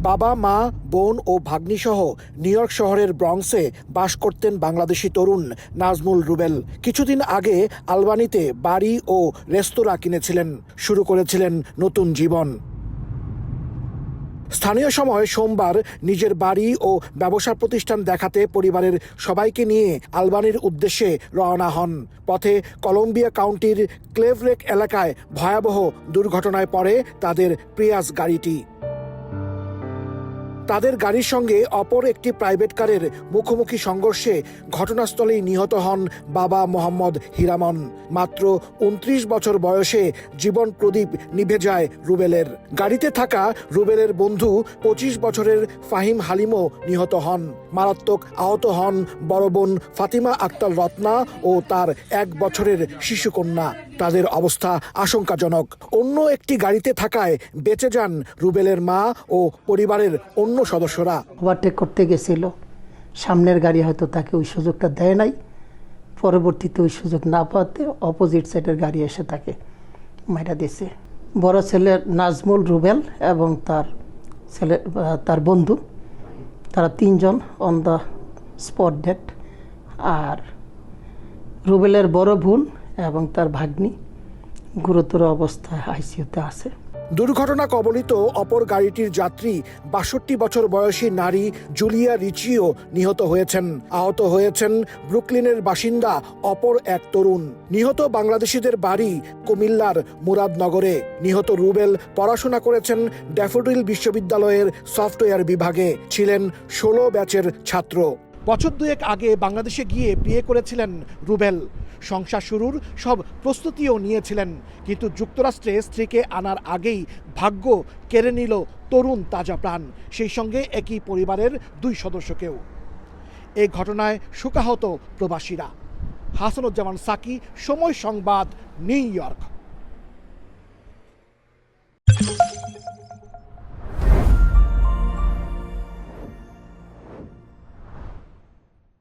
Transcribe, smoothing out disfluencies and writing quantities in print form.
বাবা, মা, বোন ও ভাগ্নিসহ নিউ ইয়র্ক শহরের ব্রঙ্কসে বাস করতেন বাংলাদেশি তরুণ নাজমুল রুবেল। কিছুদিন আগে আলবানিতে বাড়ি ও রেস্তোরাঁ কিনেছিলেন, শুরু করেছিলেন নতুন জীবন। স্থানীয় সময় সোমবার নিজের বাড়ি ও ব্যবসা প্রতিষ্ঠান দেখাতে পরিবারের সবাইকে নিয়ে আলবানির উদ্দেশ্যে রওনা হন। পথে কলম্বিয়া কাউন্টির ক্লেভ লেক এলাকায় ভয়াবহ দুর্ঘটনায় পড়ে তাদের প্রিয়াস গাড়িটি। তাদের গাড়ির সঙ্গে অপর একটি প্রাইভেট কারের মুখোমুখি সংঘর্ষে ঘটনাস্থলেই নিহত হন বাবা মোহাম্মদ হিরামন। মাত্র ২৯ বছর বয়সে জীবন প্রদীপ নিভে যায় রুবেলের। গাড়িতে থাকা রুবেলের বন্ধু ২৫ বছরের ফাহিম হালিমও নিহত হন। মারাত্মক আহত হন বড় বোন ফাতিমা আক্তার রত্না ও তার ১ বছরের শিশুকন্যা। তাদের অবস্থা আশঙ্কাজনক। অন্য একটি গাড়িতে থাকায় বেঁচে যান রুবেলের মা ও পরিবারের অন্য সদস্যরা। ওভারটেক করতে গেছিল, সামনের গাড়ি হয়তো তাকে ওই সুযোগটা দেয় নাই। পরবর্তীতে ওই সুযোগ না পাওয়াতে অপোজিট সাইডের গাড়ি এসে তাকে মাইরা দিয়েছে। বড় ছেলে নাজমুল রুবেল এবং তার বন্ধু, তারা ৩ জন অন দ্য স্পট ডেড। আর রুবেলের বড় বোন এবং তার ভাগ্নি গুরুতর অবস্থায় আইসিইউতে আছে। দুর্ঘটনা কবলিত অপর গাড়িটির যাত্রী ৬২ বছর বয়সী নারী জুলিয়া রিচিও নিহত হয়েছেন। আহত হয়েছেন ব্রুকলিনের বাসিন্দা অপর এক তরুণ। নিহত বাংলাদেশিদের বাড়ি কুমিল্লার মুরাদনগরে। নিহত রুবেল পড়াশোনা করেছেন ড্যাফোডিল বিশ্ববিদ্যালয়ের সফটওয়্যার বিভাগে, ছিলেন ১৬ ব্যাচের ছাত্র। বছর দুয়েক আগে বাংলাদেশে গিয়ে বিয়ে করেছিলেন রুবেল। সংসার শুরুর সব প্রস্তুতিও নিয়েছিলেন, কিন্তু যুক্তরাষ্ট্রে স্ত্রীকে আনার আগেই ভাগ্য কেড়ে নিল তরুণ তাজা প্রাণ, সেই সঙ্গে একই পরিবারের ২ সদস্যকেও। এই ঘটনায় শোকাহত প্রবাসীরা। হাসানুজ্জামান সাকি, সময় সংবাদ, নিউ ইয়র্ক।